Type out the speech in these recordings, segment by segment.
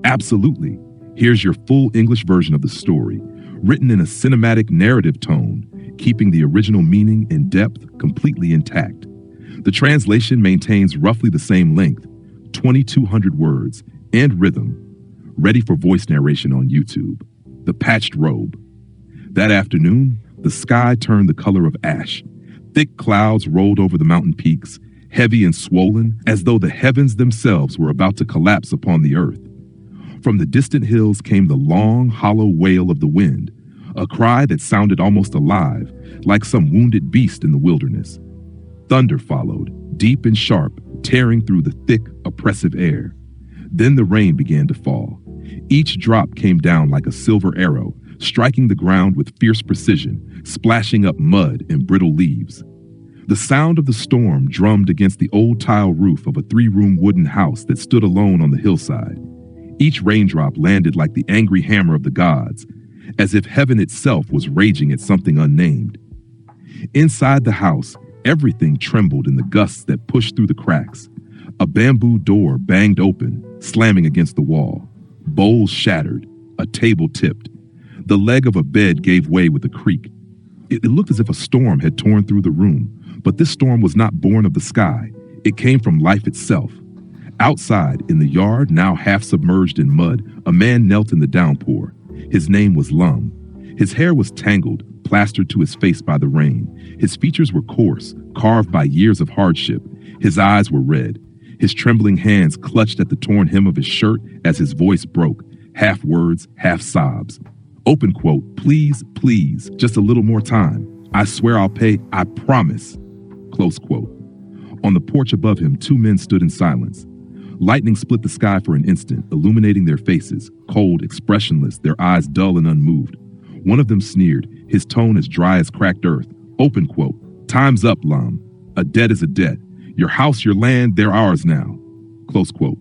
Absolutely. Here's your full English version of the story, written in a cinematic narrative tone, keeping the original meaning and depth completely intact. The translation maintains roughly the same length, 2,200 words, and rhythm, ready for voice narration on YouTube. The Patched Robe. That afternoon, the sky turned the color of ash. Thick clouds rolled over the mountain peaks, heavy and swollen, as though the heavens themselves were about to collapse upon the earth. From the distant hills came the long, hollow wail of the wind, a cry that sounded almost alive, like some wounded beast in the wilderness. Thunder followed, deep and sharp, tearing through the thick, oppressive air. Then the rain began to fall. Each drop came down like a silver arrow, striking the ground with fierce precision, splashing up mud and brittle leaves. The sound of the storm drummed against the old tile roof of a 3-room wooden house that stood alone on the hillside. Each raindrop landed like the angry hammer of the gods, as if heaven itself was raging at something unnamed. Inside the house, everything trembled in the gusts that pushed through the cracks. A bamboo door banged open, slamming against the wall. Bowls shattered, a table tipped. The leg of a bed gave way with a creak. It looked as if a storm had torn through the room, but this storm was not born of the sky. It came from life itself. Outside, in the yard, now half submerged in mud, a man knelt in the downpour. His name was Lum. His hair was tangled, plastered to his face by the rain. His features were coarse, carved by years of hardship. His eyes were red. His trembling hands clutched at the torn hem of his shirt as his voice broke, half words, half sobs. Open quote, please, please, just a little more time. I swear I'll pay, I promise. Close quote. On the porch above him, 2 men stood in silence. Lightning split the sky for an instant, illuminating their faces, cold, expressionless, their eyes dull and unmoved. One of them sneered, his tone as dry as cracked earth. Open quote. Time's up, Lum. A debt is a debt. Your house, your land, they're ours now. Close quote.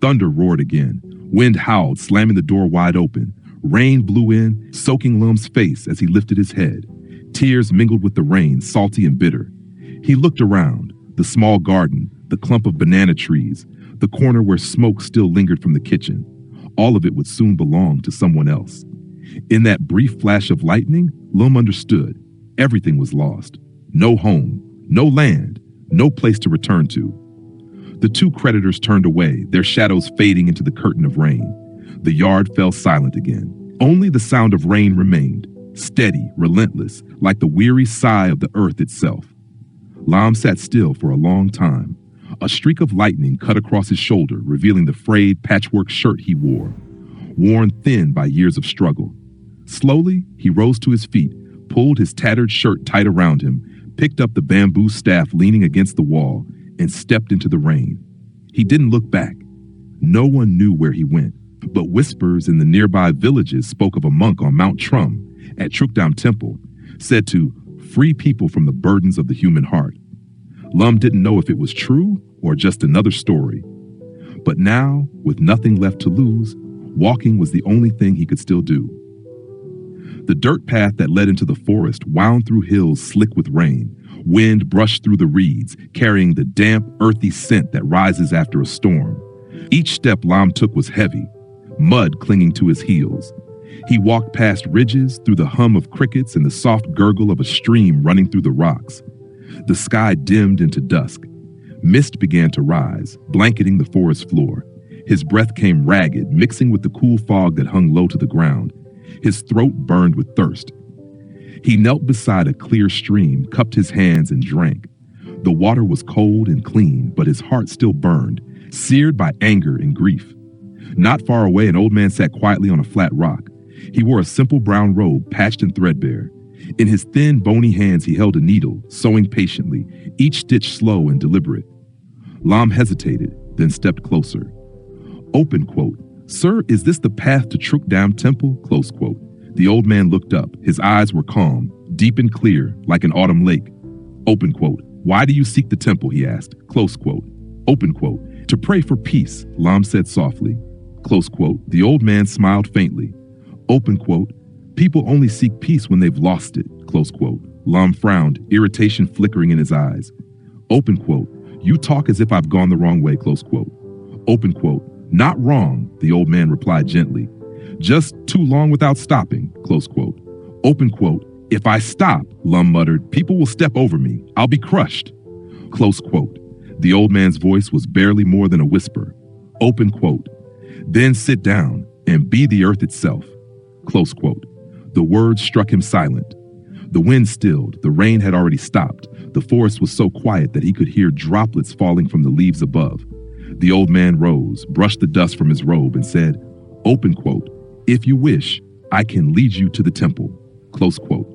Thunder roared again. Wind howled, slamming the door wide open. Rain blew in, soaking Lum's face as he lifted his head. Tears mingled with the rain, salty and bitter. He looked around, the small garden, the clump of banana trees, the corner where smoke still lingered from the kitchen. All of it would soon belong to someone else. In that brief flash of lightning, Lum understood. Everything was lost. No home, no land, no place to return to. The 2 creditors turned away, their shadows fading into the curtain of rain. The yard fell silent again. Only the sound of rain remained, steady, relentless, like the weary sigh of the earth itself. Lum sat still for a long time. A streak of lightning cut across his shoulder, revealing the frayed patchwork shirt he wore, worn thin by years of struggle. Slowly, he rose to his feet, pulled his tattered shirt tight around him, picked up the bamboo staff leaning against the wall, and stepped into the rain. He didn't look back. No one knew where he went, but whispers in the nearby villages spoke of a monk on Mount Trum at Trukdam Temple, said to free people from the burdens of the human heart. Lum didn't know if it was true or just another story. But now, with nothing left to lose, walking was the only thing he could still do. The dirt path that led into the forest wound through hills slick with rain. Wind brushed through the reeds, carrying the damp, earthy scent that rises after a storm. Each step Lum took was heavy, mud clinging to his heels. He walked past ridges, through the hum of crickets and the soft gurgle of a stream running through the rocks. The sky dimmed into dusk. Mist began to rise, blanketing the forest floor. His breath came ragged, mixing with the cool fog that hung low to the ground. His throat burned with thirst. He knelt beside a clear stream, cupped his hands and drank. The water was cold and clean, but his heart still burned, seared by anger and grief. Not far away, an old man sat quietly on a flat rock. He wore a simple brown robe, patched and threadbare. In his thin, bony hands, he held a needle, sewing patiently, each stitch slow and deliberate. Lum hesitated, then stepped closer. Open quote. Sir, is this the path to Trukdam Temple? Close quote. The old man looked up. His eyes were calm, deep and clear, like an autumn lake. Open quote. Why do you seek the temple? He asked. Close quote. Open quote. To pray for peace, Lum said softly. Close quote. The old man smiled faintly. Open quote. People only seek peace when they've lost it. Close quote. Lum frowned, irritation flickering in his eyes. Open quote. You talk as if I've gone the wrong way. Close quote. Open quote. Not wrong, the old man replied gently. Just too long without stopping, close quote. Open quote. If I stop, Lum muttered, people will step over me. I'll be crushed. Close quote. The old man's voice was barely more than a whisper. Open quote. Then sit down and be the earth itself. Close quote. The words struck him silent. The wind stilled. The rain had already stopped. The forest was so quiet that he could hear droplets falling from the leaves above. The old man rose, brushed the dust from his robe, and said, open quote, if you wish, I can lead you to the temple. Close quote.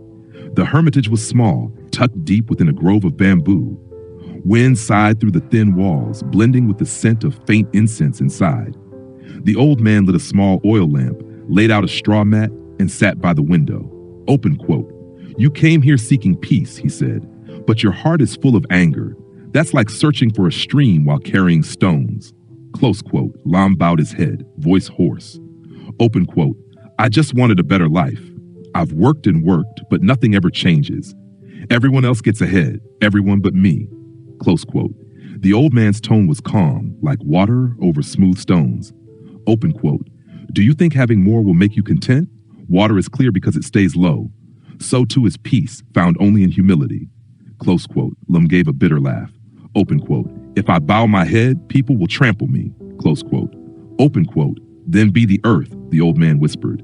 The hermitage was small, tucked deep within a grove of bamboo. Wind sighed through the thin walls, blending with the scent of faint incense inside. The old man lit a small oil lamp, laid out a straw mat, and sat by the window. Open quote. You came here seeking peace, he said, but your heart is full of anger. That's like searching for a stream while carrying stones. Close quote. Lum bowed his head, voice hoarse. Open quote. I just wanted a better life. I've worked and worked, but nothing ever changes. Everyone else gets ahead, everyone but me. Close quote. The old man's tone was calm, like water over smooth stones. Open quote. Do you think having more will make you content? Water is clear because it stays low. So too is peace, found only in humility. Close quote. Lum gave a bitter laugh. Open quote. If I bow my head, people will trample me. Close quote. Open quote. Then be the earth, the old man whispered.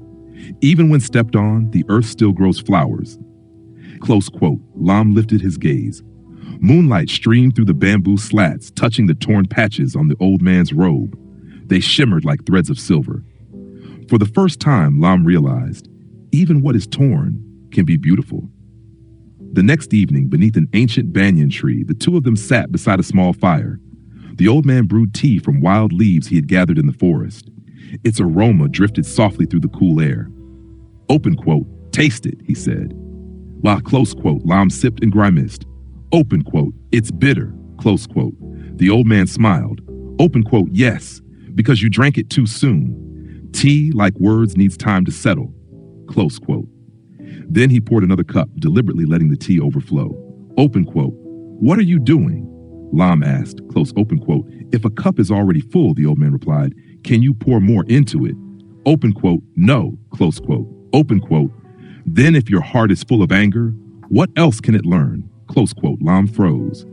Even when stepped on, the earth still grows flowers. Close quote. Lum lifted his gaze. Moonlight streamed through the bamboo slats, touching the torn patches on the old man's robe. They shimmered like threads of silver. For the first time, Lum realized, even what is torn can be beautiful. The next evening, beneath an ancient banyan tree, the two of them sat beside a small fire. The old man brewed tea from wild leaves he had gathered in the forest. Its aroma drifted softly through the cool air. Open quote, taste it, he said. While close quote, Lum sipped and grimaced. Open quote, it's bitter, close quote. The old man smiled. Open quote, yes, because you drank it too soon. Tea, like words, needs time to settle, close quote. Then he poured another cup, deliberately letting the tea overflow. Open quote, what are you doing? Lum asked, close open quote. If a cup is already full, the old man replied, can you pour more into it? Open quote, no, close quote. Open quote, then if your heart is full of anger, what else can it learn? Close quote. Lum froze.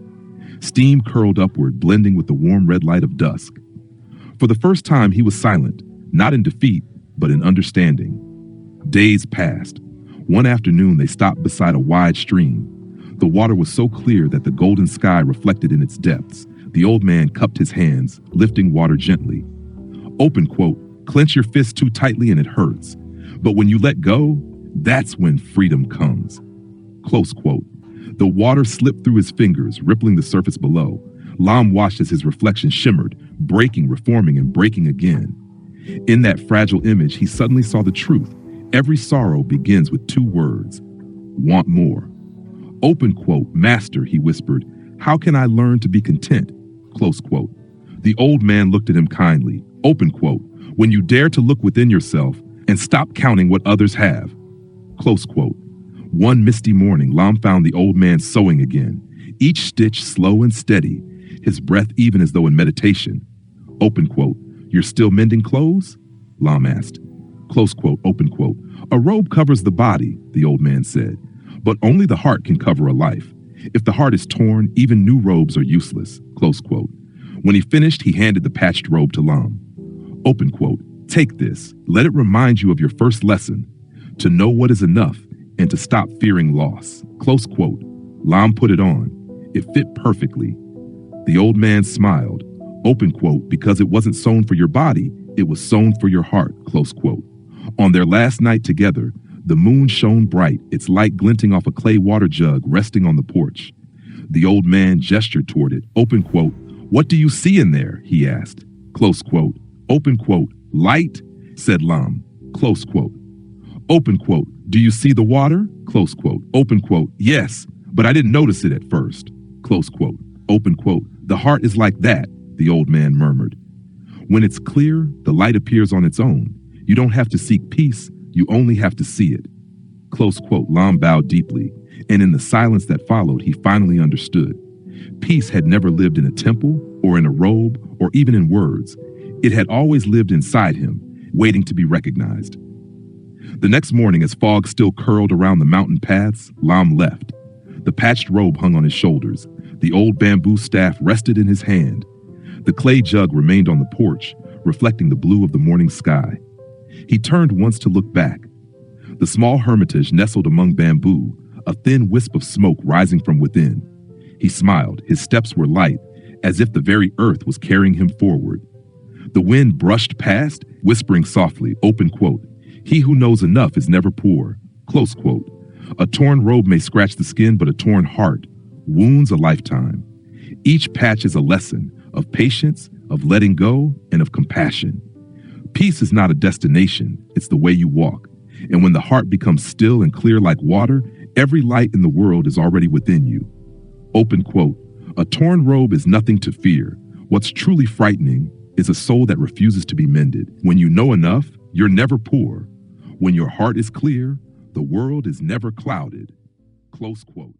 Steam curled upward, blending with the warm red light of dusk. For the first time, he was silent, not in defeat, but in understanding. Days passed. One afternoon, they stopped beside a wide stream. The water was so clear that the golden sky reflected in its depths. The old man cupped his hands, lifting water gently. Open quote, clench your fist too tightly and it hurts. But when you let go, that's when freedom comes. Close quote. The water slipped through his fingers, rippling the surface below. Lum watched as his reflection shimmered, breaking, reforming, and breaking again. In that fragile image, he suddenly saw the truth. Every sorrow begins with two words, want more. Open quote, master, he whispered, how can I learn to be content? Close quote. The old man looked at him kindly. Open quote, when you dare to look within yourself and stop counting what others have. Close quote. One misty morning, Lum found the old man sewing again, each stitch slow and steady, his breath even as though in meditation. Open quote, you're still mending clothes? Lum asked. Close quote, open quote. A robe covers the body, the old man said, but only the heart can cover a life. If the heart is torn, even new robes are useless, close quote. When he finished, he handed the patched robe to Lum. Open quote, take this, let it remind you of your first lesson, to know what is enough and to stop fearing loss, close quote. Lum put it on. It fit perfectly. The old man smiled, open quote, because it wasn't sewn for your body, it was sewn for your heart, close quote. On their last night together, the moon shone bright, its light glinting off a clay water jug resting on the porch. The old man gestured toward it, open quote, what do you see in there? He asked, close quote. Open quote, light, said Lum, close quote. Open quote, do you see the water? Close quote. Open quote, yes, but I didn't notice it at first. Close quote. Open quote, the heart is like that, the old man murmured. When it's clear, the light appears on its own. You don't have to seek peace, you only have to see it. Close quote. Lum bowed deeply, and in the silence that followed, he finally understood. Peace had never lived in a temple or in a robe or even in words. It had always lived inside him, waiting to be recognized. The next morning, as fog still curled around the mountain paths, Lam left. The patched robe hung on his shoulders. The old bamboo staff rested in his hand. The clay jug remained on the porch, reflecting the blue of the morning sky. He turned once to look back. The small hermitage nestled among bamboo, a thin wisp of smoke rising from within. He smiled. His steps were light, as if the very earth was carrying him forward. The wind brushed past, whispering softly, open quote, "He who knows enough is never poor," close quote. A torn robe may scratch the skin, but a torn heart wounds a lifetime. Each patch is a lesson of patience, of letting go, and of compassion. Peace is not a destination, it's the way you walk. And when the heart becomes still and clear like water, every light in the world is already within you. Open quote, "A torn robe is nothing to fear. What's truly frightening is a soul that refuses to be mended. When you know enough, you're never poor. When your heart is clear, the world is never clouded." Close quote.